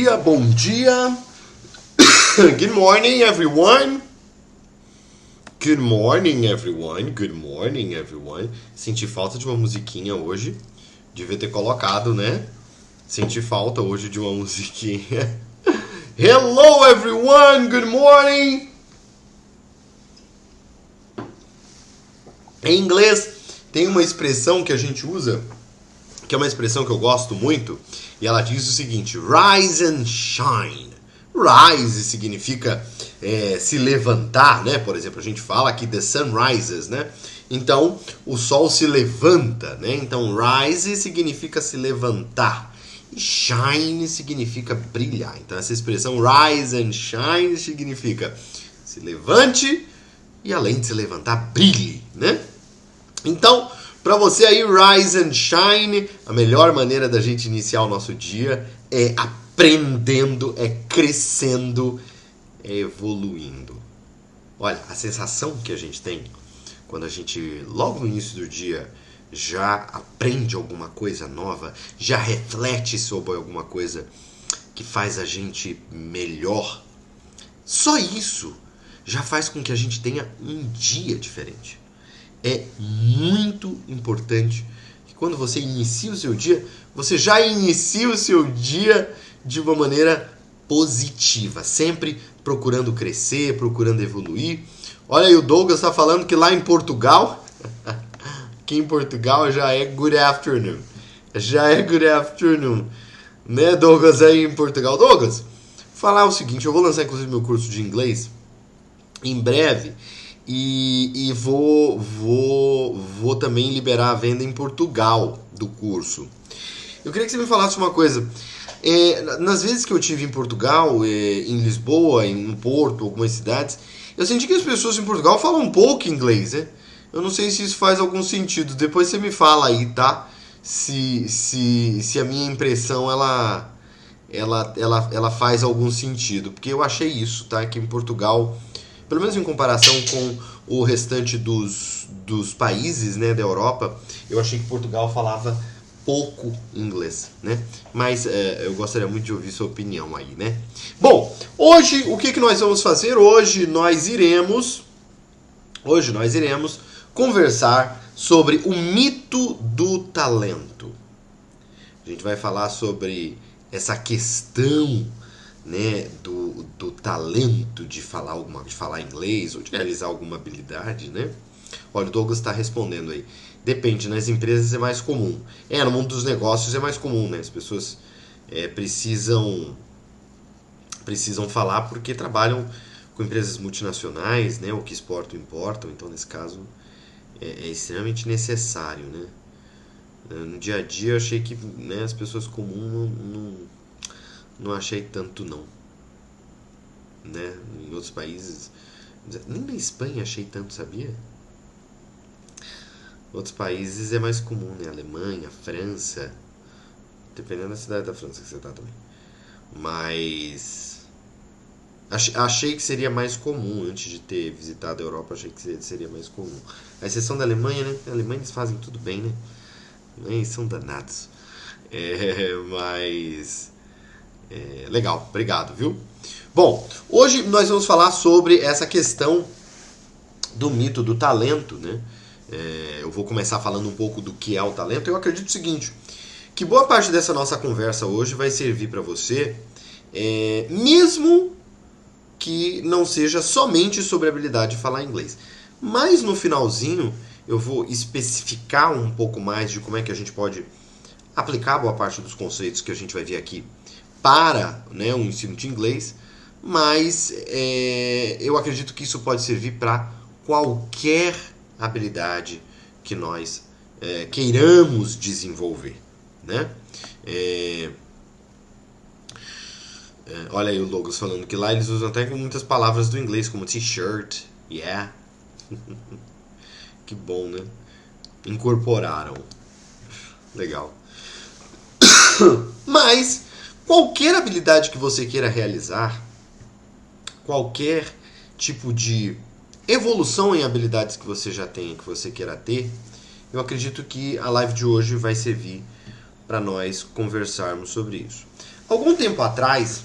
dia, bom dia. Good morning, everyone. Good morning, everyone. Good morning, everyone. Senti falta de uma musiquinha hoje. Devia ter colocado, né? Senti falta hoje de uma musiquinha. Hello, everyone. Good morning. Em inglês, tem uma expressão que a gente usa, que é uma expressão que eu gosto muito, e ela diz o seguinte: rise and shine. Rise significa se levantar, né? Por exemplo, a gente fala aqui the sun rises, né? Então, o sol se levanta, né? Então, rise significa se levantar. E shine significa brilhar. Então, essa expressão rise and shine significa se levante e, além de se levantar, brilhe, né? Então, para você aí, rise and shine, a melhor maneira da gente iniciar o nosso dia é aprendendo, é crescendo, é evoluindo. Olha, a sensação que a gente tem quando a gente, logo no início do dia, já aprende alguma coisa nova, já reflete sobre alguma coisa que faz a gente melhor, só isso já faz com que a gente tenha um dia diferente. É muito importante que quando você inicia o seu dia, você já inicia o seu dia de uma maneira positiva, sempre procurando crescer, procurando evoluir. Olha aí, o Douglas está falando que lá em Portugal, aqui em Portugal já é good afternoon. Já é good afternoon. Né, Douglas, aí em Portugal. Douglas, vou falar o seguinte, eu vou lançar inclusive meu curso de inglês em breve. E vou também liberar a venda em Portugal do curso. Eu queria que você me falasse uma coisa. Nas vezes que eu estive em Portugal, em Lisboa, em Porto, algumas cidades, eu senti que as pessoas em Portugal falam um pouco inglês, né? Eu não sei se isso faz algum sentido. Depois você me fala aí, tá? Se a minha impressão ela faz algum sentido. Porque eu achei isso, tá? Que em Portugal, pelo menos em comparação com o restante dos países, né, da Europa, eu achei que Portugal falava pouco inglês, né? Mas eu gostaria muito de ouvir sua opinião aí, né? Bom, hoje o que nós vamos fazer? Hoje nós iremos conversar sobre o mito do talento. A gente vai falar sobre essa questão, né, do talento de falar inglês ou de realizar alguma habilidade, né? Olha, o Douglas está respondendo aí. Depende, nas empresas é mais comum. No mundo dos negócios é mais comum, né? As pessoas precisam falar porque trabalham com empresas multinacionais, né? Ou que exportam e importam. Então, nesse caso, é extremamente necessário, né? No dia a dia eu achei que, né, as pessoas comuns não achei tanto não, né? Em outros países, nem na Espanha achei tanto, sabia? Outros países é mais comum, né? Alemanha, França, dependendo da cidade da França que você tá também. Mas achei que seria mais comum antes de ter visitado a Europa, achei que seria mais comum. A exceção da Alemanha, né? A Alemanha eles fazem tudo bem, né? Eles são danados. Mas legal, obrigado, viu? Bom, hoje nós vamos falar sobre essa questão do mito do talento, né? Eu vou começar falando um pouco do que é o talento. Eu acredito o seguinte, que boa parte dessa nossa conversa hoje vai servir para você, mesmo que não seja somente sobre a habilidade de falar inglês. Mas no finalzinho eu vou especificar um pouco mais de como é que a gente pode aplicar boa parte dos conceitos que a gente vai ver aqui para, né, o ensino de inglês, mas eu acredito que isso pode servir para qualquer habilidade que nós queiramos desenvolver, né? Olha aí o Douglas falando que lá eles usam até muitas palavras do inglês, como t-shirt, yeah. Que bom, né? Incorporaram. Legal. Mas qualquer habilidade que você queira realizar, qualquer tipo de evolução em habilidades que você já tenha, que você queira ter, eu acredito que a live de hoje vai servir para nós conversarmos sobre isso. Algum tempo atrás,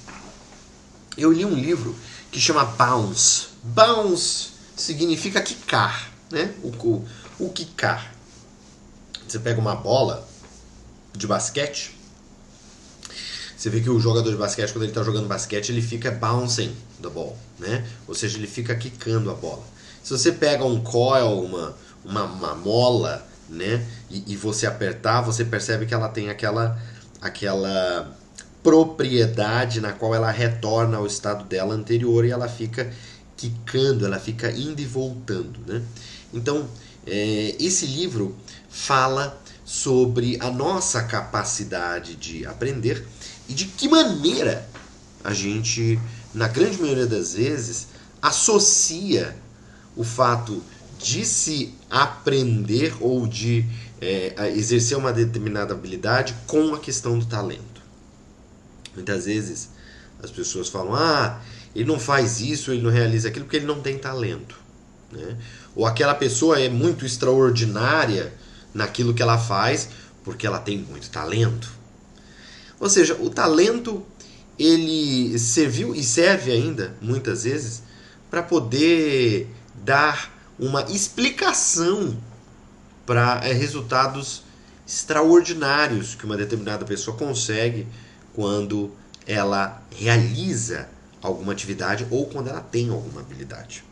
eu li um livro que chama Bounce. Bounce significa quicar, né? O quicar. Você pega uma bola de basquete, você vê que o jogador de basquete, quando ele está jogando basquete, ele fica bouncing the ball, né? Ou seja, ele fica quicando a bola. Se você pega um coil, uma mola, né? E você apertar, você percebe que ela tem aquela propriedade na qual ela retorna ao estado dela anterior e ela fica quicando, ela fica indo e voltando, né? Então, esse livro fala sobre a nossa capacidade de aprender e de que maneira a gente, na grande maioria das vezes, associa o fato de se aprender ou de exercer uma determinada habilidade com a questão do talento. Muitas vezes as pessoas falam, ele não faz isso, ele não realiza aquilo porque ele não tem talento, né? Ou aquela pessoa é muito extraordinária naquilo que ela faz porque ela tem muito talento. Ou seja, o talento ele serviu e serve ainda muitas vezes para poder dar uma explicação para resultados extraordinários que uma determinada pessoa consegue quando ela realiza alguma atividade ou quando ela tem alguma habilidade.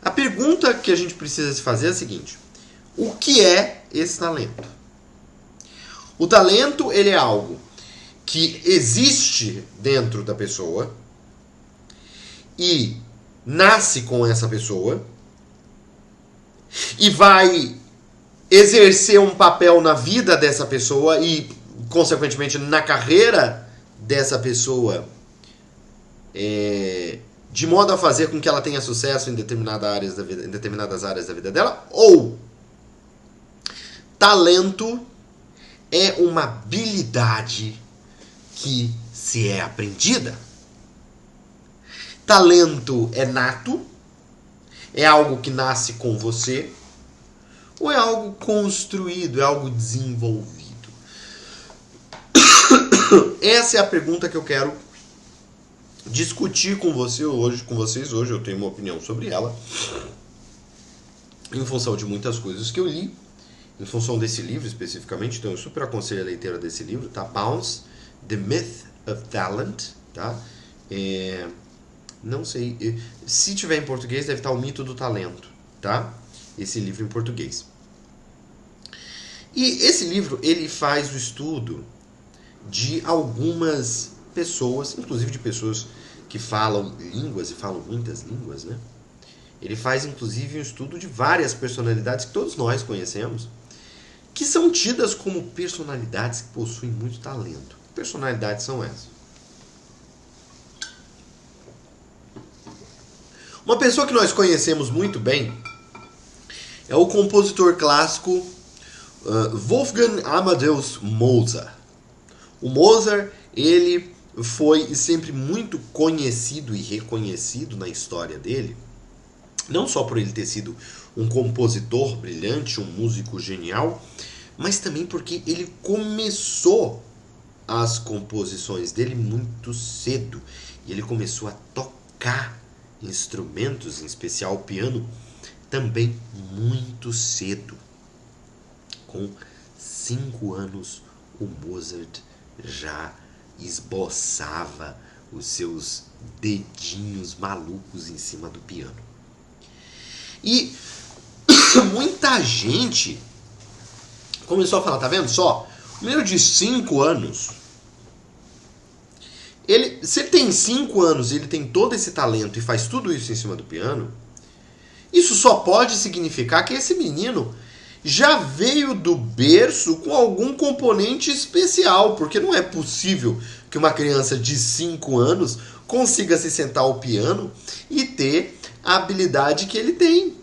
A pergunta que a gente precisa se fazer é a seguinte: o que é esse talento? O talento ele é algo que existe dentro da pessoa e nasce com essa pessoa e vai exercer um papel na vida dessa pessoa e, consequentemente, na carreira dessa pessoa, de modo a fazer com que ela tenha sucesso em determinadas áreas da vida dela. Ou talento é uma habilidade que se é aprendida. Talento é nato, é algo que nasce com você, ou é algo construído, é algo desenvolvido? Essa é a pergunta que eu quero discutir com vocês hoje. Eu tenho uma opinião sobre ela, em função de muitas coisas que eu li, em função desse livro especificamente. Então eu super aconselho a leitura desse livro, tá? Bounce, The Myth of Talent, tá? Não sei, se tiver em português deve estar O Mito do Talento, tá? Esse livro em português. E esse livro, ele faz o estudo de algumas pessoas, inclusive de pessoas que falam línguas e falam muitas línguas, né? Ele faz inclusive um estudo de várias personalidades que todos nós conhecemos, que são tidas como personalidades que possuem muito talento. Que personalidades são essas? Uma pessoa que nós conhecemos muito bem é o compositor clássico Wolfgang Amadeus Mozart. O Mozart, ele foi sempre muito conhecido e reconhecido na história dele, não só por ele ter sido um compositor brilhante, um músico genial, mas também porque ele começou as composições dele muito cedo. E ele começou a tocar instrumentos, em especial o piano, também muito cedo. Com 5 anos, o Mozart já esboçava os seus dedinhos malucos em cima do piano. E muita gente começou a falar, tá vendo só? O menino de 5 anos, se ele tem 5 anos e ele tem todo esse talento e faz tudo isso em cima do piano, isso só pode significar que esse menino já veio do berço com algum componente especial, porque não é possível que uma criança de 5 anos consiga se sentar ao piano e ter a habilidade que ele tem.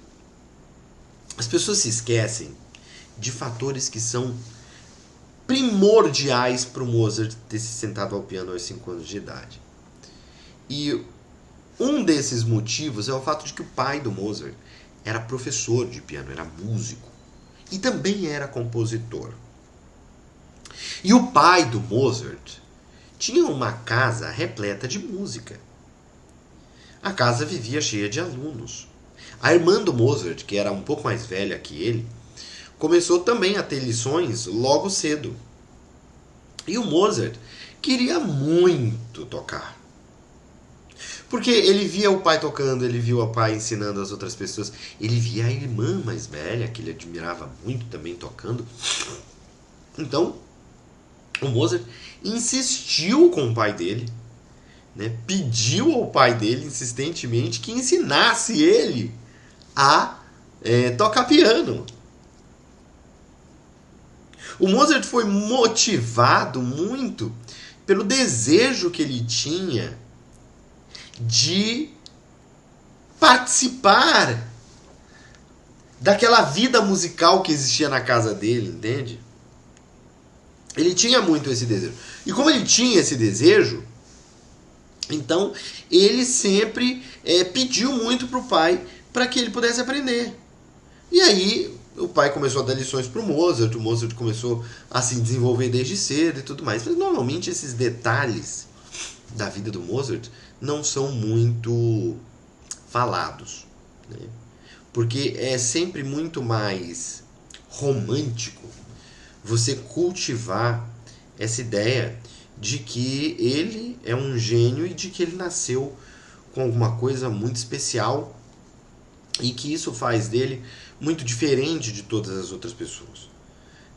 As pessoas se esquecem de fatores que são primordiais para o Mozart ter se sentado ao piano aos 5 anos de idade. E um desses motivos é o fato de que o pai do Mozart era professor de piano, era músico e também era compositor. E o pai do Mozart tinha uma casa repleta de música. A casa vivia cheia de alunos. A irmã do Mozart, que era um pouco mais velha que ele, começou também a ter lições logo cedo. E o Mozart queria muito tocar. Porque ele via o pai tocando, ele via o pai ensinando as outras pessoas, ele via a irmã mais velha, que ele admirava muito também tocando. Então, o Mozart insistiu com o pai dele, né, pediu ao pai dele insistentemente que ensinasse ele a tocar piano. O Mozart foi motivado muito pelo desejo que ele tinha de participar daquela vida musical que existia na casa dele, entende? Ele tinha muito esse desejo. E como ele tinha esse desejo, então ele sempre pediu muito para o pai para que ele pudesse aprender. E aí o pai começou a dar lições para o Mozart começou a se desenvolver desde cedo e tudo mais. Mas normalmente esses detalhes da vida do Mozart não são muito falados, né? Porque é sempre muito mais romântico você cultivar essa ideia de que ele é um gênio e de que ele nasceu com alguma coisa muito especial e que isso faz dele muito diferente de todas as outras pessoas,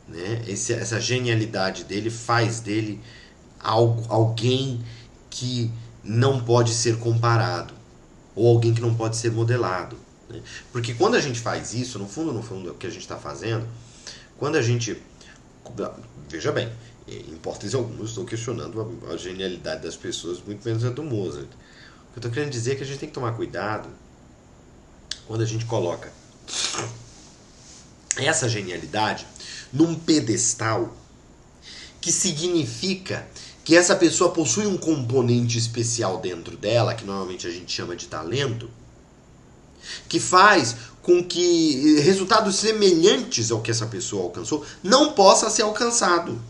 né? Essa genialidade dele faz dele alguém que não pode ser comparado ou alguém que não pode ser modelado, né? Porque quando a gente faz isso, no fundo, o que a gente está fazendo, quando a gente... Veja bem, em hipótese alguma, eu estou questionando a genialidade das pessoas, muito menos a do Mozart. O que eu estou querendo dizer é que a gente tem que tomar cuidado quando a gente coloca essa genialidade num pedestal que significa que essa pessoa possui um componente especial dentro dela, que normalmente a gente chama de talento, que faz com que resultados semelhantes ao que essa pessoa alcançou não possa ser alcançado.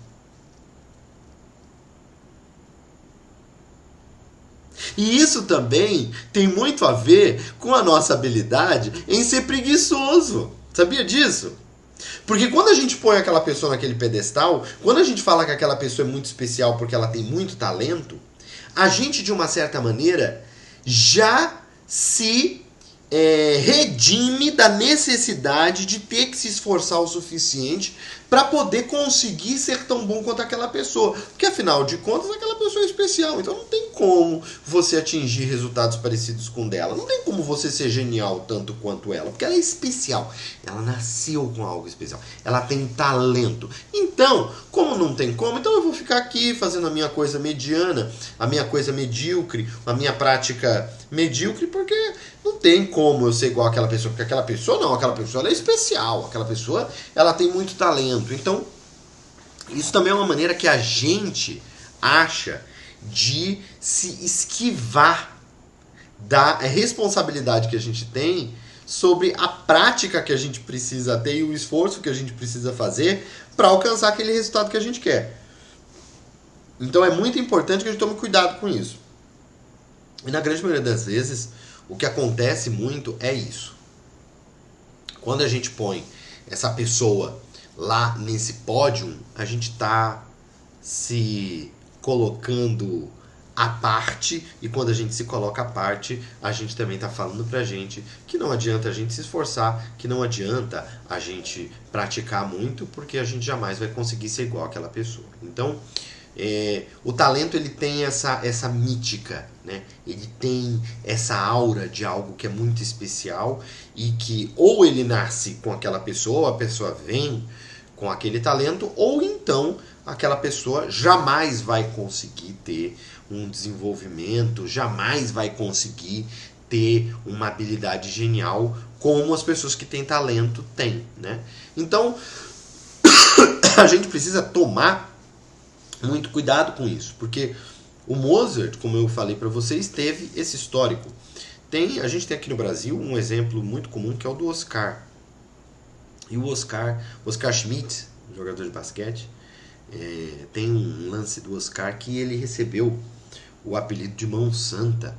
E isso também tem muito a ver com a nossa habilidade em ser preguiçoso. Sabia disso? Porque quando a gente põe aquela pessoa naquele pedestal, quando a gente fala que aquela pessoa é muito especial porque ela tem muito talento, a gente, de uma certa maneira, já se redime da necessidade de ter que se esforçar o suficiente para poder conseguir ser tão bom quanto aquela pessoa. Porque, afinal de contas, aquela pessoa é especial. Então não tem como você atingir resultados parecidos com dela. Não tem como você ser genial tanto quanto ela. Porque ela é especial. Ela nasceu com algo especial. Ela tem talento. Então, como não tem como, então eu vou ficar aqui fazendo a minha coisa mediana, a minha coisa medíocre, a minha prática medíocre, porque não tem como eu ser igual àquela pessoa. Porque aquela pessoa não, aquela pessoa ela é especial. Aquela pessoa ela tem muito talento. Então, isso também é uma maneira que a gente acha de se esquivar da responsabilidade que a gente tem sobre a prática que a gente precisa ter e o esforço que a gente precisa fazer para alcançar aquele resultado que a gente quer. Então é muito importante que a gente tome cuidado com isso. E na grande maioria das vezes, o que acontece muito é isso. Quando a gente põe essa pessoa lá nesse pódio, a gente está se colocando à parte, e quando a gente se coloca à parte, a gente também está falando pra gente que não adianta a gente se esforçar, que não adianta a gente praticar muito, porque a gente jamais vai conseguir ser igual àquela pessoa. Então, o talento ele tem essa mítica, né? Ele tem essa aura de algo que é muito especial e que ou ele nasce com aquela pessoa, ou a pessoa vem com aquele talento, ou então aquela pessoa jamais vai conseguir ter um desenvolvimento, jamais vai conseguir ter uma habilidade genial como as pessoas que têm talento têm, né? Então, a gente precisa tomar muito cuidado com isso, porque o Mozart, como eu falei para vocês, teve esse histórico. A gente tem aqui no Brasil um exemplo muito comum que é o do Oscar. E o Oscar Schmidt, jogador de basquete, Tem um lance do Oscar que ele recebeu o apelido de Mão Santa.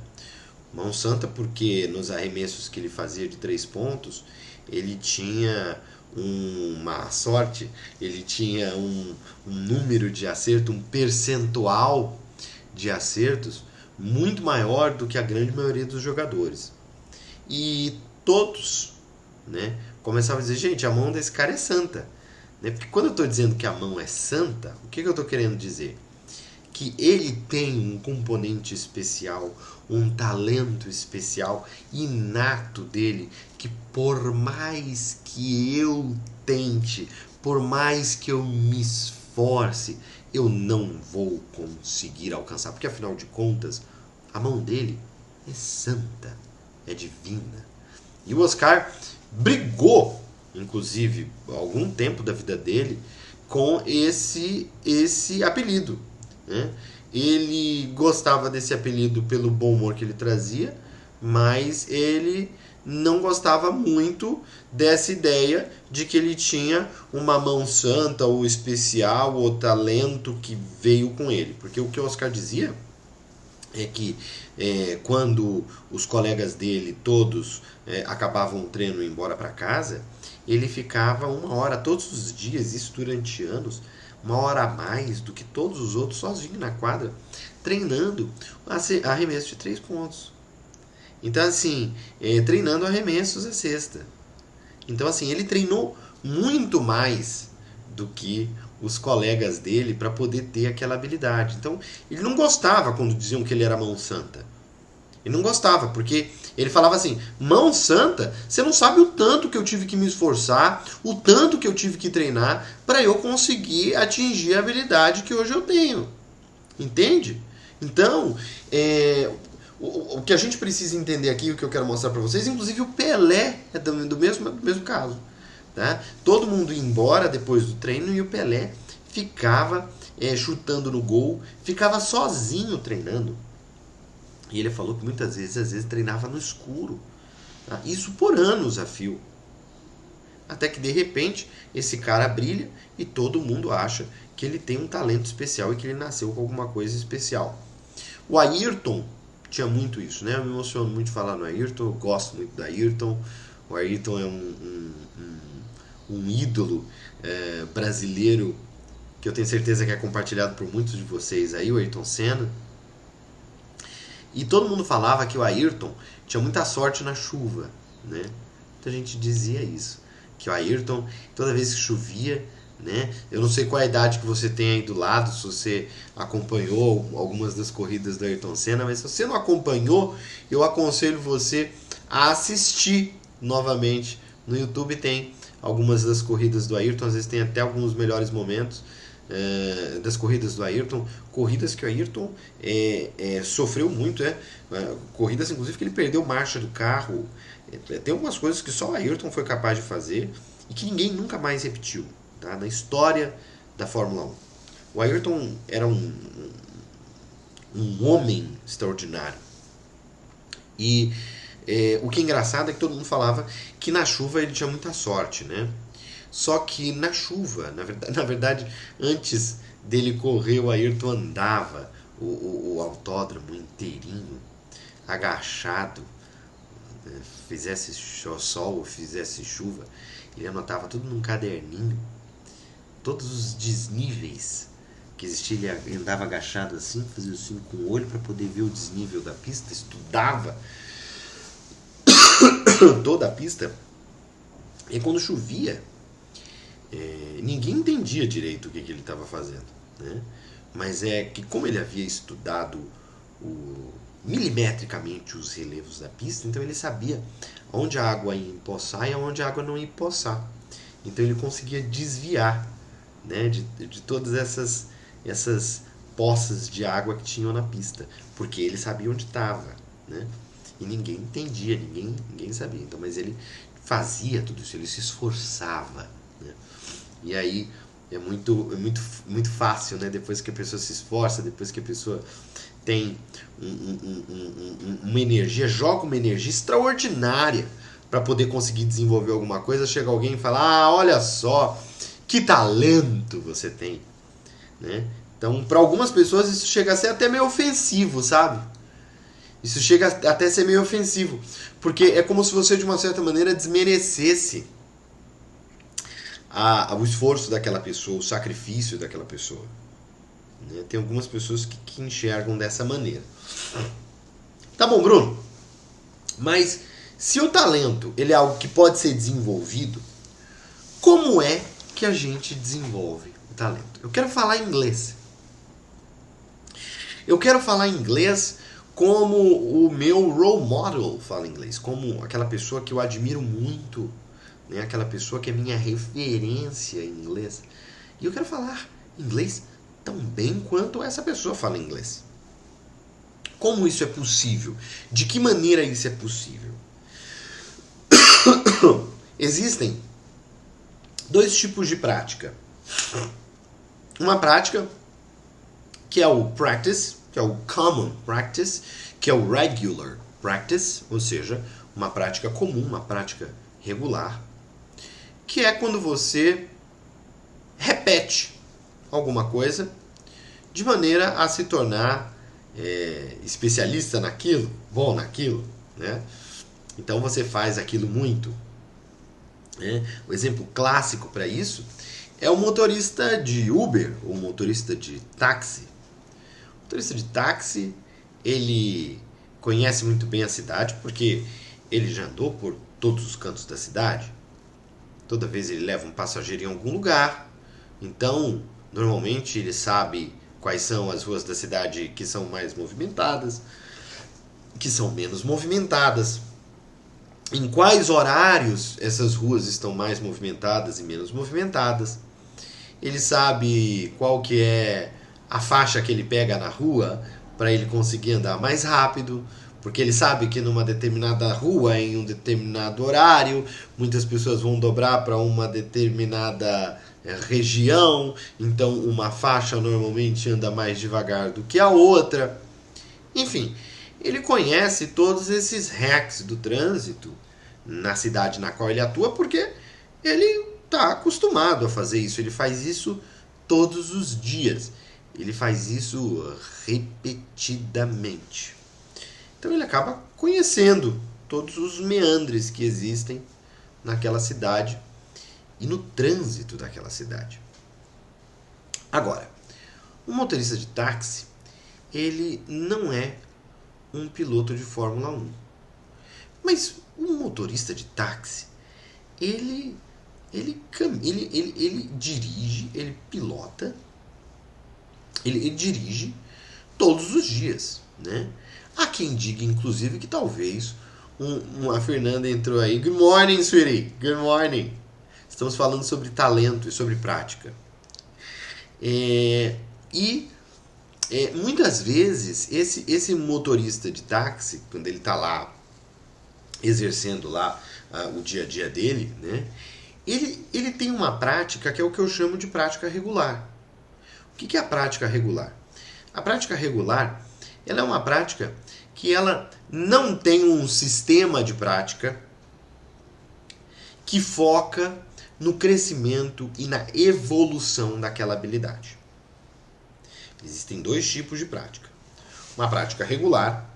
Mão Santa porque nos arremessos que ele fazia de 3 pontos, ele tinha uma sorte, ele tinha um número de acerto, um percentual de acertos muito maior do que a grande maioria dos jogadores. E todos, né, começavam a dizer, gente, a mão desse cara é santa. Né? Porque quando eu estou dizendo que a mão é santa, o que eu estou querendo dizer? Que ele tem um componente especial, um talento especial, inato dele, que por mais que eu tente, por mais que eu me esforce, eu não vou conseguir alcançar. Porque afinal de contas, a mão dele é santa, é divina. E o Oscar brigou, inclusive, algum tempo da vida dele, com esse apelido. Né? Ele gostava desse apelido pelo bom humor que ele trazia, mas ele não gostava muito dessa ideia de que ele tinha uma mão santa ou especial ou talento que veio com ele. Porque o que o Oscar dizia é que quando os colegas dele todos acabavam o treino e iam embora para casa, ele ficava 1 hora todos os dias, isso durante anos, 1 hora a mais do que todos os outros, sozinho na quadra, treinando arremesso de 3 pontos. Então, assim, treinando arremessos à cesta. Então, assim, ele treinou muito mais do que os colegas dele para poder ter aquela habilidade. Então, ele não gostava quando diziam que ele era mão santa. Ele não gostava, porque ele falava assim, mão santa, você não sabe o tanto que eu tive que me esforçar, o tanto que eu tive que treinar para eu conseguir atingir a habilidade que hoje eu tenho. Entende? Então, o que a gente precisa entender aqui, o que eu quero mostrar para vocês, inclusive o Pelé é do mesmo caso. Tá? Todo mundo ia embora depois do treino e o Pelé ficava chutando no gol, ficava sozinho treinando. E ele falou que muitas vezes, às vezes, treinava no escuro. Tá? Isso por anos a fio. Até que, de repente, esse cara brilha e todo mundo acha que ele tem um talento especial e que ele nasceu com alguma coisa especial. O Ayrton tinha muito isso, né? Eu me emociono muito de falar no Ayrton, eu gosto muito do Ayrton. O Ayrton é um ídolo brasileiro que eu tenho certeza que é compartilhado por muitos de vocês aí, o Ayrton Senna. E todo mundo falava que o Ayrton tinha muita sorte na chuva, né? Muita gente dizia isso, que o Ayrton, toda vez que chovia, né? Eu não sei qual a idade que você tem aí do lado, se você acompanhou algumas das corridas do Ayrton Senna, mas se você não acompanhou, eu aconselho você a assistir novamente. No YouTube tem algumas das corridas do Ayrton, às vezes tem até alguns melhores momentos das corridas do Ayrton, corridas que o Ayrton sofreu muito, corridas inclusive que ele perdeu marcha do carro, tem algumas coisas que só o Ayrton foi capaz de fazer e que ninguém nunca mais repetiu, tá? Na história da Fórmula 1. O Ayrton era um homem extraordinário e o que é engraçado é que todo mundo falava que na chuva ele tinha muita sorte, né? Só que na chuva, na verdade, antes dele correr, o Ayrton andava o autódromo inteirinho, agachado, né? Fizesse sol ou fizesse chuva, ele anotava tudo num caderninho, todos os desníveis que existia, ele andava agachado assim, fazia assim com o olho para poder ver o desnível da pista, estudava toda a pista, e quando chovia, ninguém entendia direito o que ele estava fazendo, né? Mas é que como ele havia estudado milimetricamente os relevos da pista, então ele sabia onde a água ia empoçar e onde a água não ia empoçar. Então ele conseguia desviar, né, de todas essas poças de água que tinham na pista, porque ele sabia onde estava, né? E ninguém entendia, ninguém sabia. Então, mas ele fazia tudo isso, ele se esforçava, né? E aí é muito fácil, né? Depois que a pessoa se esforça, depois que a pessoa tem uma energia, joga uma energia extraordinária para poder conseguir desenvolver alguma coisa, chega alguém e fala, olha só, que talento você tem. né? Então, para algumas pessoas isso chega a ser até meio ofensivo, sabe? Isso chega até a ser meio ofensivo, porque é como se você de uma certa maneira desmerecesse o esforço daquela pessoa, o sacrifício daquela pessoa, né? Tem algumas pessoas que enxergam dessa maneira. Tá bom, Bruno, mas se o talento ele é algo que pode ser desenvolvido, como é que a gente desenvolve o talento? Eu quero falar inglês. Eu quero falar inglês como o meu role model fala inglês, como aquela pessoa que eu admiro muito, né? Aquela pessoa que é minha referência em inglês. E eu quero falar inglês tão bem quanto essa pessoa fala inglês. Como isso é possível? De que maneira isso é possível? Existem dois tipos de prática. Uma prática que é o practice, que é o common practice, que é o regular practice, ou seja, uma prática comum, uma prática regular, que é quando você repete alguma coisa de maneira a se tornar especialista naquilo, bom naquilo, né? Então você faz aquilo muito, né? O exemplo clássico para isso é o motorista de Uber, ou motorista de táxi. O motorista de táxi, ele conhece muito bem a cidade, porque ele já andou por todos os cantos da cidade. Toda vez ele leva um passageiro em algum lugar, então normalmente ele sabe quais são as ruas da cidade que são mais movimentadas, que são menos movimentadas, em quais horários essas ruas estão mais movimentadas e menos movimentadas. Ele sabe qual que é a faixa que ele pega na rua para ele conseguir andar mais rápido, porque ele sabe que numa determinada rua, em um determinado horário, muitas pessoas vão dobrar para uma determinada região, então uma faixa normalmente anda mais devagar do que a outra. Enfim, ele conhece todos esses hacks do trânsito na cidade na qual ele atua, porque ele está acostumado a fazer isso, ele faz isso todos os dias, ele faz isso repetidamente. Então ele acaba conhecendo todos os meandres que existem naquela cidade e no trânsito daquela cidade. Agora, o motorista de táxi, ele não é um piloto de Fórmula 1. Mas o motorista de táxi, ele dirige, ele pilota, ele dirige todos os dias, né? Há quem diga, inclusive, que talvez a Fernanda entrou aí. Good morning, sweetie. Good morning. Estamos falando sobre talento e sobre prática. Muitas vezes, esse motorista de táxi, quando ele está lá exercendo lá o dia a dia dele, né, ele tem uma prática que é o que eu chamo de prática regular. O que é a prática regular? A prática regular, ela é uma prática que ela não tem um sistema de prática que foca no crescimento e na evolução daquela habilidade. Existem dois tipos de prática. Uma prática regular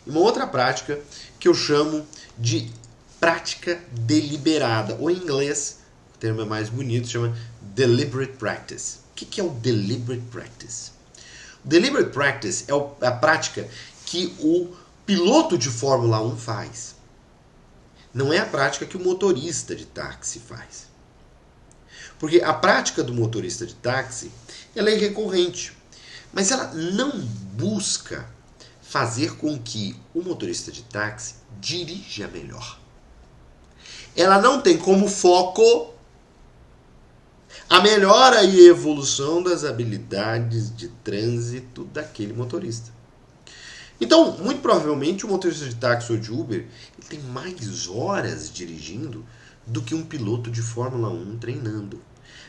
e uma outra prática que eu chamo de prática deliberada. Ou em inglês, o termo é mais bonito, chama deliberate practice. O que é o deliberate practice? O deliberate practice é a prática que o piloto de Fórmula 1 faz. Não é a prática que o motorista de táxi faz. Porque a prática do motorista de táxi, ela é recorrente. Mas ela não busca fazer com que o motorista de táxi dirija melhor. Ela não tem como foco a melhora e evolução das habilidades de trânsito daquele motorista. Então, muito provavelmente, o motorista de táxi ou de Uber ele tem mais horas dirigindo do que um piloto de Fórmula 1 treinando.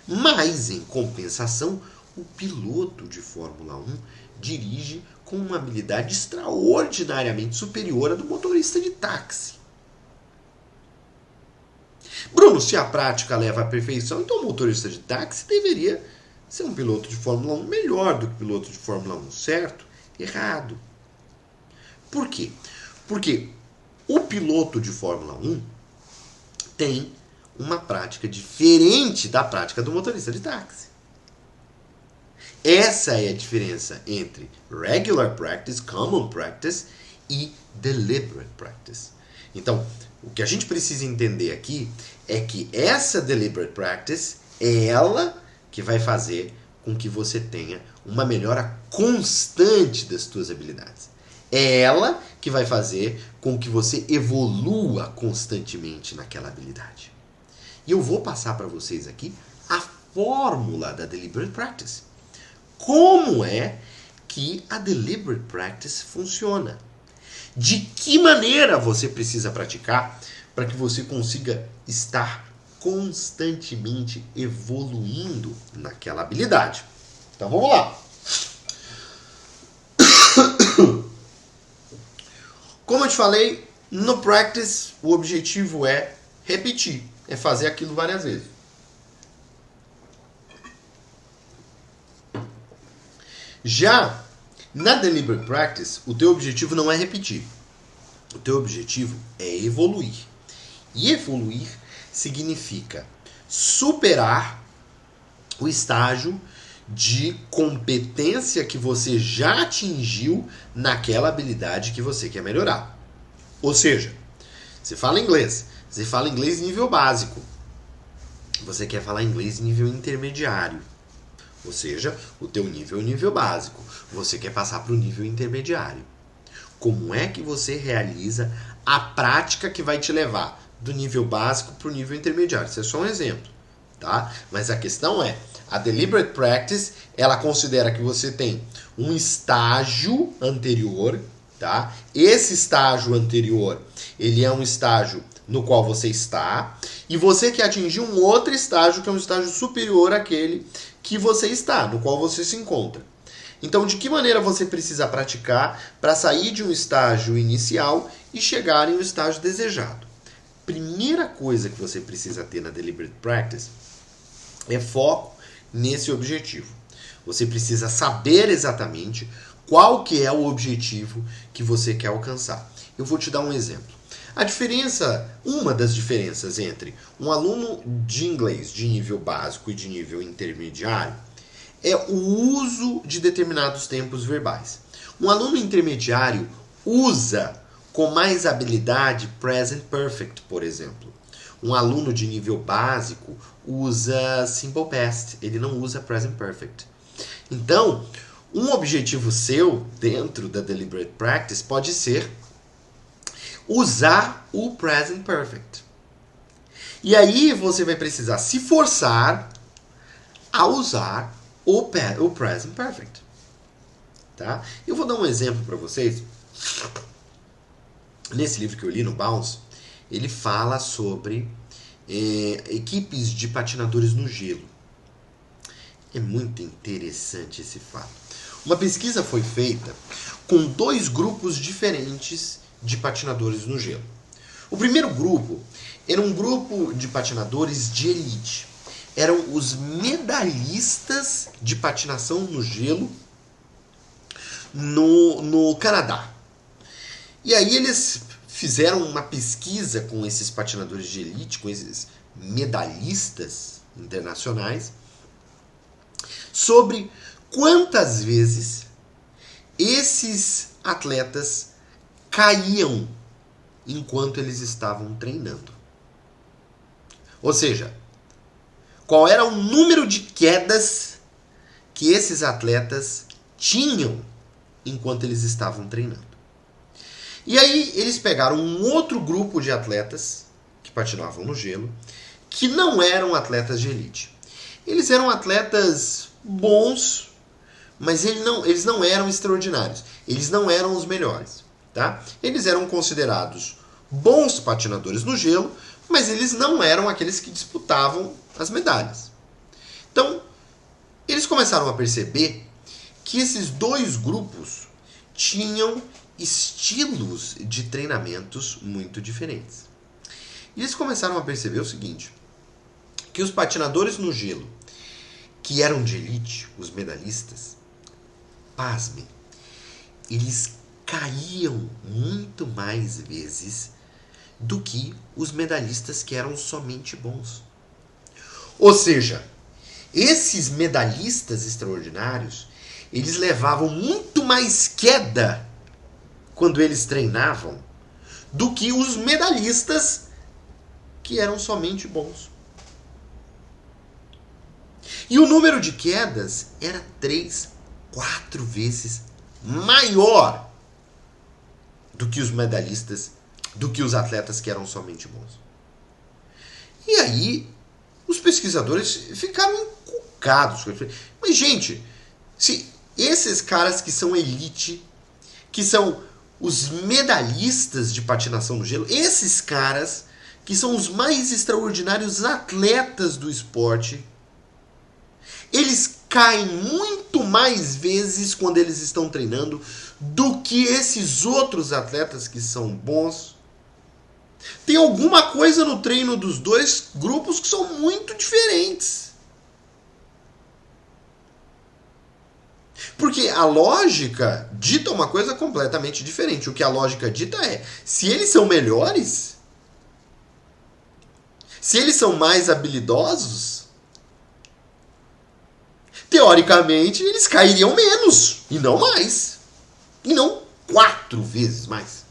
Mas, em compensação, o piloto de Fórmula 1 dirige com uma habilidade extraordinariamente superior à do motorista de táxi. Bruno, se a prática leva à perfeição, então o motorista de táxi deveria ser um piloto de Fórmula 1 melhor do que piloto de Fórmula 1, certo? Errado. Por quê? Porque o piloto de Fórmula 1 tem uma prática diferente da prática do motorista de táxi. Essa é a diferença entre regular practice, common practice e deliberate practice. Então, o que a gente precisa entender aqui é que essa deliberate practice é ela que vai fazer com que você tenha uma melhora constante das suas habilidades. É ela que vai fazer com que você evolua constantemente naquela habilidade. E eu vou passar para vocês aqui a fórmula da deliberate practice. Como é que a deliberate practice funciona? De que maneira você precisa praticar para que você consiga estar constantemente evoluindo naquela habilidade? Então vamos lá. Como eu te falei, no practice o objetivo é repetir, é fazer aquilo várias vezes. Já na deliberate practice, o teu objetivo não é repetir. O teu objetivo é evoluir. E evoluir significa superar o estágio de competência que você já atingiu naquela habilidade que você quer melhorar. Ou seja, você fala inglês nível básico. Você quer falar inglês nível intermediário. Ou seja, o teu nível é o nível básico. Você quer passar para o nível intermediário. Como é que você realiza a prática que vai te levar do nível básico para o nível intermediário? Isso é só um exemplo, tá? Mas a questão é, a deliberate practice, ela considera que você tem um estágio anterior, tá? Esse estágio anterior, ele é um estágio no qual você está, e você quer atingir um outro estágio, que é um estágio superior àquele que você está, no qual você se encontra. Então, de que maneira você precisa praticar para sair de um estágio inicial e chegar em um estágio desejado? Primeira coisa que você precisa ter na deliberate practice é foco nesse objetivo. Você precisa saber exatamente qual que é o objetivo que você quer alcançar. Eu vou te dar um exemplo. Uma das diferenças entre um aluno de inglês de nível básico e de nível intermediário é o uso de determinados tempos verbais. Um aluno intermediário usa com mais habilidade present perfect, por exemplo. Um aluno de nível básico usa simple past, ele não usa present perfect. Então, um objetivo seu dentro da deliberate practice pode ser usar o present perfect. E aí você vai precisar se forçar a usar o present perfect. Tá? Eu vou dar um exemplo para vocês. Nesse livro que eu li, no Bounce, ele fala sobre equipes de patinadores no gelo. É muito interessante esse fato. Uma pesquisa foi feita com 2 grupos diferentes de patinadores no gelo. O primeiro grupo era um grupo de patinadores de elite. Eram os medalhistas de patinação no gelo no Canadá. E aí eles fizeram uma pesquisa com esses patinadores de elite, com esses medalhistas internacionais, sobre quantas vezes esses atletas caíam enquanto eles estavam treinando. Ou seja, qual era o número de quedas que esses atletas tinham enquanto eles estavam treinando. E aí eles pegaram um outro grupo de atletas que patinavam no gelo, que não eram atletas de elite. Eles eram atletas bons, mas eles não eram extraordinários. Eles não eram os melhores. Tá? Eles eram considerados bons patinadores no gelo, mas eles não eram aqueles que disputavam as medalhas. Então, eles começaram a perceber que esses 2 grupos tinham estilos de treinamentos muito diferentes. E eles começaram a perceber o seguinte, que os patinadores no gelo, que eram de elite, os medalhistas, pasmem, eles caíam muito mais vezes do que os medalhistas que eram somente bons. Ou seja, esses medalhistas extraordinários, eles levavam muito mais queda quando eles treinavam do que os medalhistas que eram somente bons. E o número de quedas era 3, 4 vezes maior do que os medalhistas, do que os atletas que eram somente bons. E aí, os pesquisadores ficaram encucados. Mas, gente, se esses caras que são elite, que são os medalhistas de patinação no gelo, esses caras que são os mais extraordinários atletas do esporte, eles caem muito mais vezes quando eles estão treinando do que esses outros atletas que são bons. Tem alguma coisa no treino dos dois grupos que são muito diferentes. Porque a lógica dita uma coisa completamente diferente. O que a lógica dita é, se eles são melhores, se eles são mais habilidosos, teoricamente eles cairiam menos, e não mais. E não 4 vezes mais.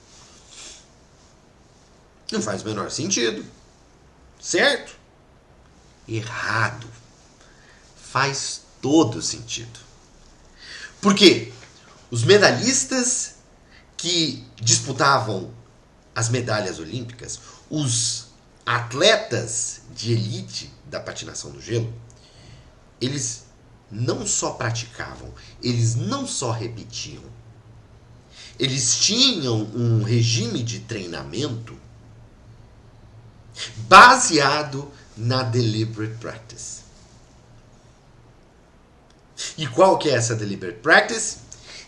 Não faz o menor sentido. Certo? Errado. Faz todo sentido. Por quê? Os medalhistas que disputavam as medalhas olímpicas, os atletas de elite da patinação no gelo, eles não só praticavam, eles não só repetiam. Eles tinham um regime de treinamento baseado na deliberate practice. E qual que é essa deliberate practice?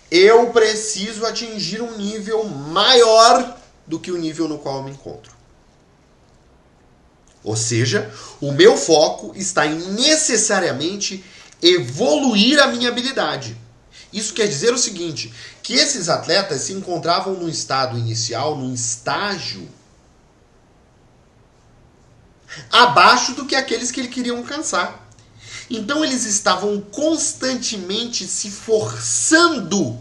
Eu preciso atingir um nível maior do que o nível no qual eu me encontro. Ou seja, o meu foco está em necessariamente evoluir a minha habilidade. Isso quer dizer o seguinte, que esses atletas se encontravam num estado inicial, num estágio abaixo do que aqueles que eles queriam alcançar. Então eles estavam constantemente se forçando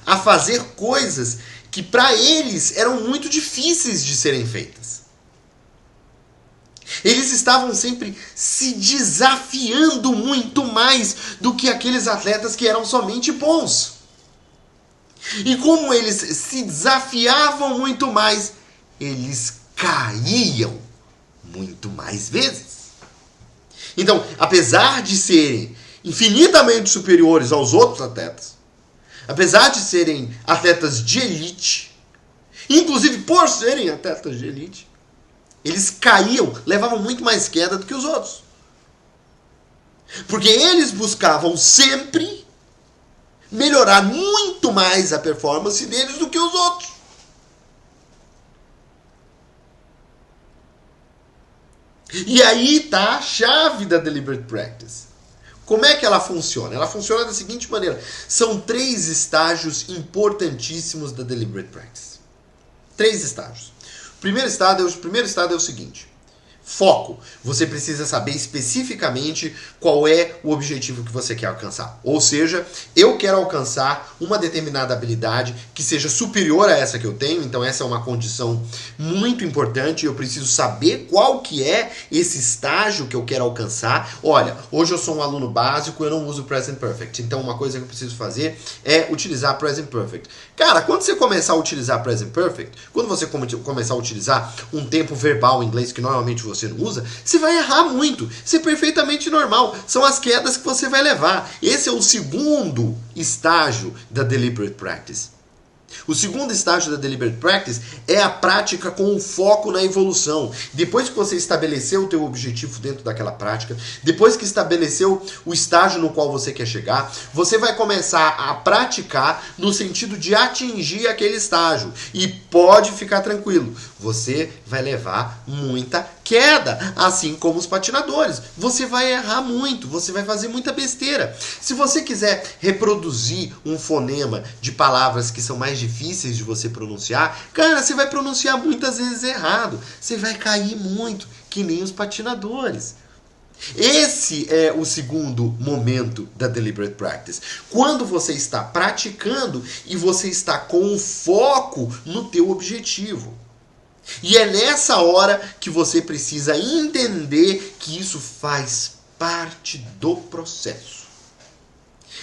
a fazer coisas que para eles eram muito difíceis de serem feitas. Eles estavam sempre se desafiando muito mais do que aqueles atletas que eram somente bons. E como eles se desafiavam muito mais, eles caíam muito mais vezes. Então, apesar de serem infinitamente superiores aos outros atletas, apesar de serem atletas de elite, inclusive por serem atletas de elite, eles caíam, levavam muito mais queda do que os outros. Porque eles buscavam sempre melhorar muito mais a performance deles do que os outros. E aí está a chave da deliberate practice. Como é que ela funciona? Ela funciona da seguinte maneira. São 3 estágios importantíssimos da deliberate practice. 3 estágios. O primeiro estado é o seguinte. Foco. Você precisa saber especificamente qual é o objetivo que você quer alcançar. Ou seja, eu quero alcançar uma determinada habilidade que seja superior a essa que eu tenho. Então essa é uma condição muito importante. Eu preciso saber qual que é esse estágio que eu quero alcançar. Olha, hoje eu sou um aluno básico, eu não uso Present Perfect. Então uma coisa que eu preciso fazer é utilizar Present Perfect. Cara, quando você começar a utilizar Present Perfect, quando você começar a utilizar um tempo verbal em inglês que normalmente você não usa, você vai errar muito. Isso é perfeitamente normal. São as quedas que você vai levar. Esse é o segundo estágio da deliberate practice. O segundo estágio da deliberate practice é a prática com o foco na evolução. Depois que você estabeleceu o teu objetivo dentro daquela prática, depois que estabeleceu o estágio no qual você quer chegar, você vai começar a praticar no sentido de atingir aquele estágio. E pode ficar tranquilo, você vai levar muita queda, assim como os patinadores. Você vai errar muito, você vai fazer muita besteira. Se você quiser reproduzir um fonema de palavras que são mais difíceis de você pronunciar, cara, você vai pronunciar muitas vezes errado. Você vai cair muito, que nem os patinadores. Esse é o segundo momento da deliberate practice. Quando você está praticando e você está com foco no teu objetivo. E é nessa hora que você precisa entender que isso faz parte do processo.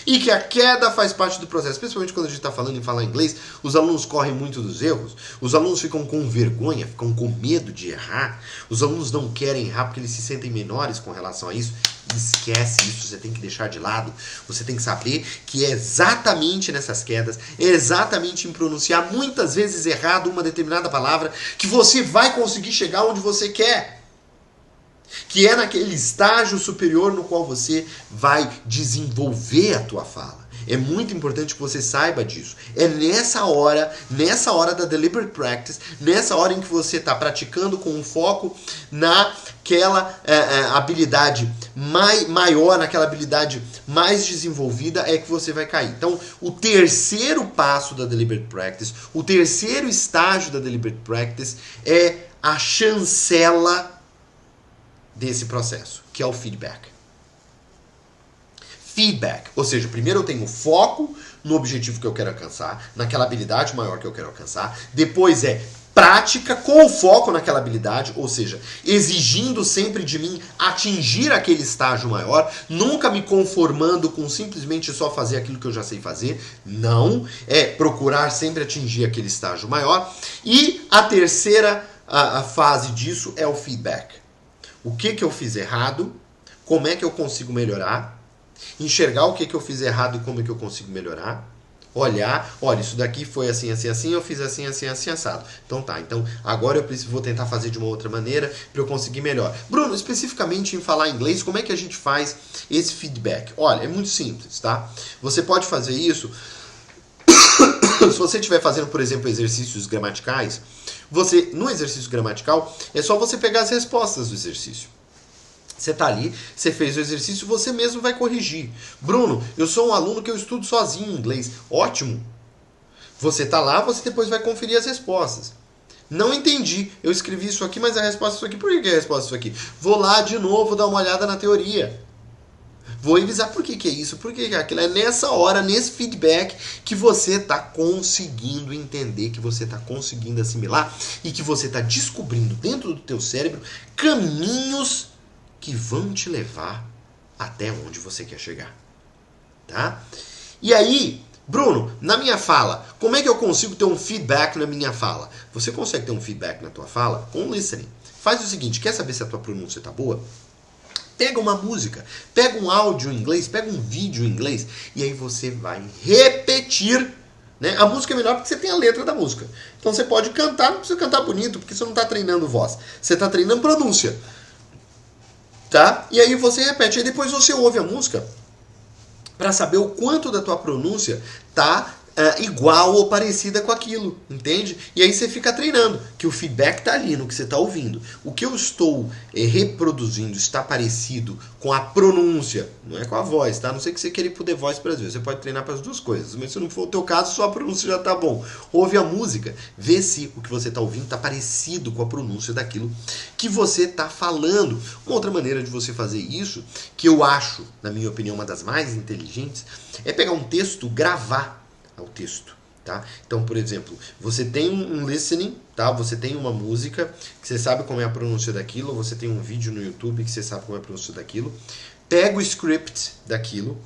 E que a queda faz parte do processo. Principalmente quando a gente está falando em falar inglês, os alunos correm muito dos erros. Os alunos ficam com vergonha, ficam com medo de errar. Os alunos não querem errar porque eles se sentem menores com relação a isso. Esquece isso, você tem que deixar de lado. Você tem que saber que é exatamente nessas quedas, é exatamente em pronunciar muitas vezes errado uma determinada palavra que você vai conseguir chegar onde você quer. Que é naquele estágio superior no qual você vai desenvolver a tua fala. É muito importante que você saiba disso. É nessa hora da deliberate practice, nessa hora em que você está praticando com um foco naquela habilidade maior, naquela habilidade mais desenvolvida, é que você vai cair. Então, o terceiro passo da deliberate practice, o terceiro estágio da deliberate practice é a chancela desse processo, que é o feedback. Feedback, ou seja, primeiro eu tenho foco no objetivo que eu quero alcançar, naquela habilidade maior que eu quero alcançar, depois é prática com foco naquela habilidade, ou seja, exigindo sempre de mim atingir aquele estágio maior, nunca me conformando com simplesmente só fazer aquilo que eu já sei fazer, não, é procurar sempre atingir aquele estágio maior, e a terceira a fase disso é o feedback. O que eu fiz errado, como é que eu consigo melhorar, enxergar o que eu fiz errado e como é que eu consigo melhorar, olhar, olha, isso daqui foi assim, assim, assim, eu fiz assim, assim, assim, assado. Então tá, então agora vou tentar fazer de uma outra maneira para eu conseguir melhor. Bruno, especificamente em falar inglês, como é que a gente faz esse feedback? Olha, é muito simples, tá? Você pode fazer isso, se você estiver fazendo, por exemplo, exercícios gramaticais, no exercício gramatical, é só você pegar as respostas do exercício. Você está ali, você fez o exercício, você mesmo vai corrigir. Bruno, eu sou um aluno que eu estudo sozinho em inglês. Ótimo. Você está lá, você depois vai conferir as respostas. Não entendi. Eu escrevi isso aqui, mas a resposta é isso aqui. Por que é a resposta é isso aqui? Vou lá de novo dar uma olhada na teoria. Vou revisar por que é isso, por que é aquilo. É nessa hora, nesse feedback, que você está conseguindo entender, que você está conseguindo assimilar e que você está descobrindo dentro do teu cérebro caminhos que vão te levar até onde você quer chegar. Tá? E aí, Bruno, na minha fala, como é que eu consigo ter um feedback na minha fala? Você consegue ter um feedback na tua fala com listening. Faz o seguinte, quer saber se a tua pronúncia está boa? Pega uma música, pega um áudio em inglês, pega um vídeo em inglês e aí você vai repetir, né? A música é melhor porque você tem a letra da música. Então você pode cantar, não precisa cantar bonito porque você não está treinando voz. Você está treinando pronúncia. Tá? E aí você repete, aí depois você ouve a música para saber o quanto da tua pronúncia tá igual ou parecida com aquilo, entende? E aí você fica treinando, que o feedback tá ali no que você tá ouvindo. O que eu estou reproduzindo está parecido com a pronúncia, não é com a voz, tá? A não sei que você queira ir pro The Voice Brasil, você pode treinar para as duas coisas, mas se não for o teu caso, só a pronúncia já tá bom. Ouve a música, vê se o que você tá ouvindo tá parecido com a pronúncia daquilo que você tá falando. Uma outra maneira de você fazer isso, que eu acho, na minha opinião, uma das mais inteligentes, é pegar um texto, gravar ao texto, tá? Então, por exemplo, você tem um listening, tá? Você tem uma música que você sabe como é a pronúncia daquilo, você tem um vídeo no YouTube que você sabe como é a pronúncia daquilo. Pega o script daquilo,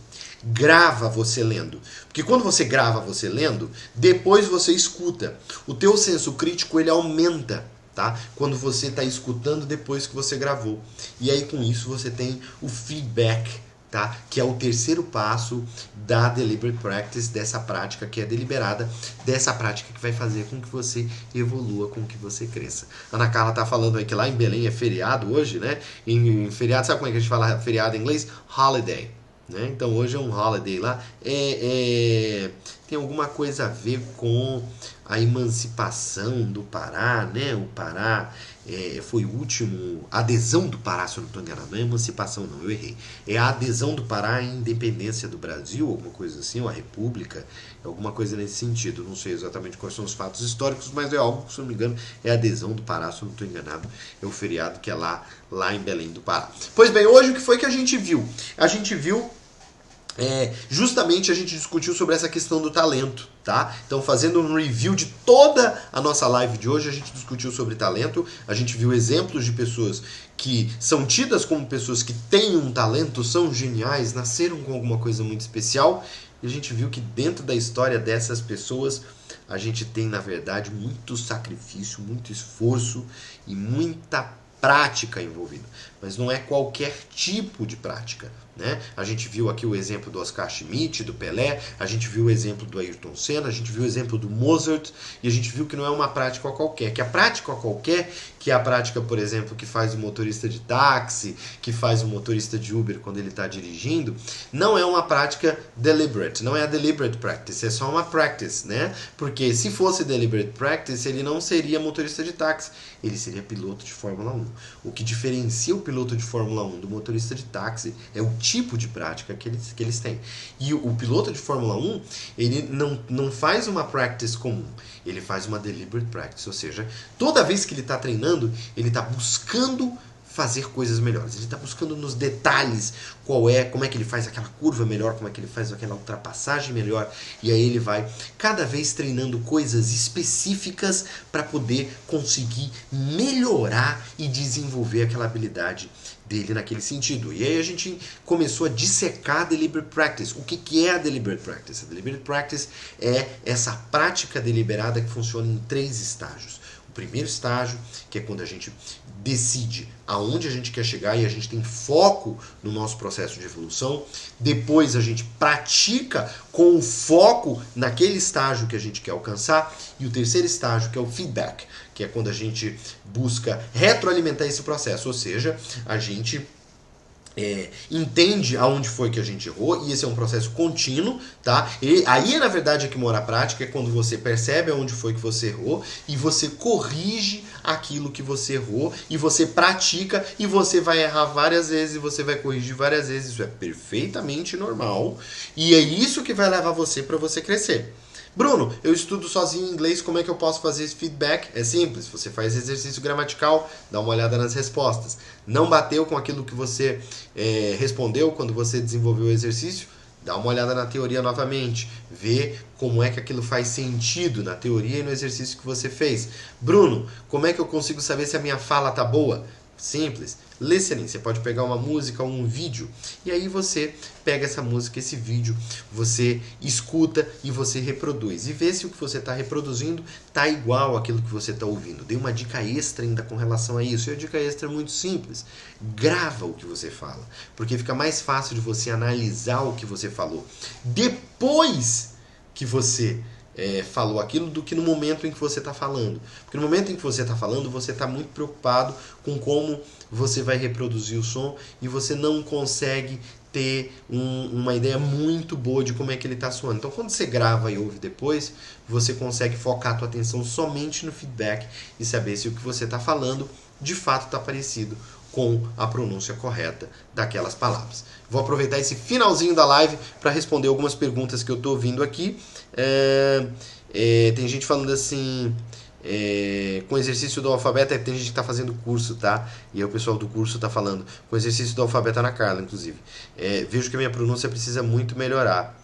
grava você lendo. Porque quando você grava você lendo, depois você escuta. O teu senso crítico, ele aumenta, tá? Quando você está escutando depois que você gravou. E aí com isso você tem o feedback, tá? Que é o terceiro passo da deliberate practice, dessa prática que é deliberada, dessa prática que vai fazer com que você evolua, com que você cresça. A Ana Carla tá falando aí que lá em Belém é feriado hoje, né? Em feriado, sabe como é que a gente fala feriado em inglês? Holiday, né? Então hoje é um holiday lá. Tem tem alguma coisa a ver com a emancipação do Pará, né? O Pará foi o último... A adesão do Pará, se eu não estou enganado, não é emancipação não, eu errei. É a adesão do Pará à independência do Brasil, alguma coisa assim, ou a república, alguma coisa nesse sentido. Não sei exatamente quais são os fatos históricos, mas é algo, se eu não me engano, é a adesão do Pará, se eu não estou enganado. É o feriado que é lá em Belém do Pará. Pois bem, hoje o que foi que a gente viu? A gente viu... justamente a gente discutiu sobre essa questão do talento, tá? Então, fazendo um review de toda a nossa live de hoje, a gente discutiu sobre talento, a gente viu exemplos de pessoas que são tidas como pessoas que têm um talento, são geniais, nasceram com alguma coisa muito especial, e a gente viu que dentro da história dessas pessoas a gente tem, na verdade, muito sacrifício, muito esforço e muita prática envolvida. Mas não é qualquer tipo de prática, né? A gente viu aqui o exemplo do Oscar Schmidt, do Pelé, a gente viu o exemplo do Ayrton Senna, a gente viu o exemplo do Mozart, e a gente viu que não é uma prática qualquer, que a prática qualquer, que é a prática, por exemplo, que faz o motorista de táxi, que faz o motorista de Uber quando ele está dirigindo, não é uma prática deliberate, não é a deliberate practice, é só uma practice, né? Porque se fosse deliberate practice, ele não seria motorista de táxi, ele seria piloto de Fórmula 1. O que diferencia o piloto de Fórmula 1 do motorista de táxi é o tipo de prática que eles têm. E o piloto de Fórmula 1, ele não faz uma practice comum, ele faz uma deliberate practice, ou seja, toda vez que ele está treinando, ele está buscando fazer coisas melhores. Ele está buscando nos detalhes como é que ele faz aquela curva melhor, como é que ele faz aquela ultrapassagem melhor, e aí ele vai cada vez treinando coisas específicas para poder conseguir melhorar e desenvolver aquela habilidade dele naquele sentido. E aí a gente começou a dissecar a deliberate practice. O que é a deliberate practice? A deliberate practice é essa prática deliberada que funciona em 3 estágios. O primeiro estágio, que é quando a gente decide aonde a gente quer chegar e a gente tem foco no nosso processo de evolução. Depois a gente pratica com o foco naquele estágio que a gente quer alcançar. E o terceiro estágio, que é o feedback, que é quando a gente busca retroalimentar esse processo, ou seja, a gente entende aonde foi que a gente errou, e esse é um processo contínuo, tá? E aí, na verdade, é que mora a prática, é quando você percebe aonde foi que você errou, e você corrige aquilo que você errou, e você pratica, e você vai errar várias vezes, e você vai corrigir várias vezes, isso é perfeitamente normal, e é isso que vai levar você para você crescer. Bruno, eu estudo sozinho em inglês, como é que eu posso fazer esse feedback? É simples, você faz exercício gramatical, dá uma olhada nas respostas. Não bateu com aquilo que você respondeu quando você desenvolveu o exercício? Dá uma olhada na teoria novamente, vê como é que aquilo faz sentido na teoria e no exercício que você fez. Bruno, como é que eu consigo saber se a minha fala tá boa? Simples, listening, você pode pegar uma música ou um vídeo, e aí você pega essa música, esse vídeo, você escuta e você reproduz, e vê se o que você está reproduzindo está igual àquilo que você está ouvindo. Dei uma dica extra ainda com relação a isso, e a dica extra é muito simples, grava o que você fala, porque fica mais fácil de você analisar o que você falou, depois que você falou aquilo, do que no momento em que você está falando. Porque no momento em que você está falando, você está muito preocupado com como você vai reproduzir o som e você não consegue ter uma ideia muito boa de como é que ele está soando. Então, quando você grava e ouve depois, você consegue focar a tua atenção somente no feedback e saber se o que você está falando de fato está parecido com a pronúncia correta daquelas palavras. Vou aproveitar esse finalzinho da live para responder algumas perguntas que eu estou ouvindo aqui. Tem gente falando assim, com o exercício do alfabeto, tem gente que está fazendo curso, tá? E aí o pessoal do curso está falando, com o exercício do alfabeto, Ana Carla, inclusive. Vejo que a minha pronúncia precisa muito melhorar.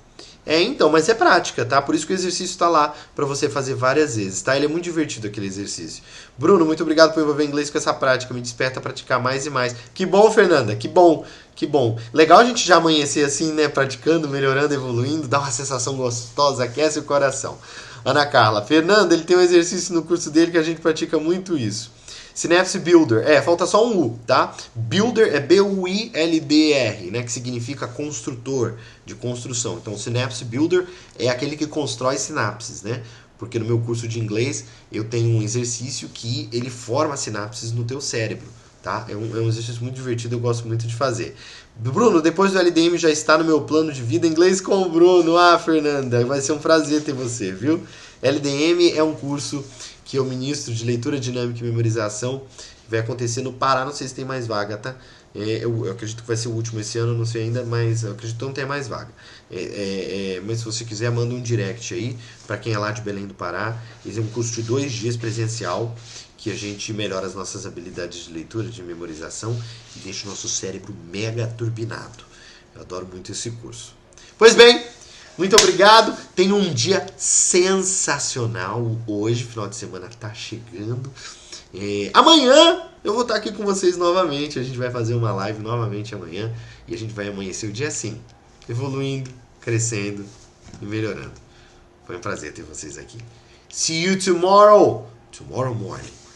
Então, mas é prática, tá? Por isso que o exercício está lá para você fazer várias vezes, tá? Ele é muito divertido, aquele exercício. Bruno, muito obrigado por envolver inglês com essa prática, me desperta a praticar mais e mais. Que bom, Fernanda, que bom, que bom. Legal a gente já amanhecer assim, né? Praticando, melhorando, evoluindo, dá uma sensação gostosa, aquece o coração. Ana Carla, Fernanda, ele tem um exercício no curso dele que a gente pratica muito isso. Synapse Builder, falta só um U, tá? Builder é B-U-I-L-D-R, né? Que significa construtor, de construção. Então, Synapse Builder é aquele que constrói sinapses, né? Porque no meu curso de inglês eu tenho um exercício que ele forma sinapses no teu cérebro, tá? É um exercício muito divertido, eu gosto muito de fazer. Bruno, depois do LDM já está no meu plano de vida inglês com o Bruno. Ah, Fernanda, vai ser um prazer ter você, viu? LDM é um curso que eu ministro de leitura dinâmica e memorização. Vai acontecer no Pará, não sei se tem mais vaga, tá? Eu acredito que vai ser o último esse ano, não sei ainda, mas eu acredito que não tem mais vaga. Mas se você quiser, manda um direct aí, para quem é lá de Belém do Pará. Esse é um curso de 2 dias presencial, que a gente melhora as nossas habilidades de leitura, de memorização e deixa o nosso cérebro mega turbinado. Eu adoro muito esse curso. Pois bem, muito obrigado. Tenha um dia sensacional hoje, final de semana tá chegando. Amanhã eu vou estar aqui com vocês novamente. A gente vai fazer uma live novamente amanhã e a gente vai amanhecer o dia assim, evoluindo, crescendo e melhorando. Foi um prazer ter vocês aqui. See you tomorrow morning.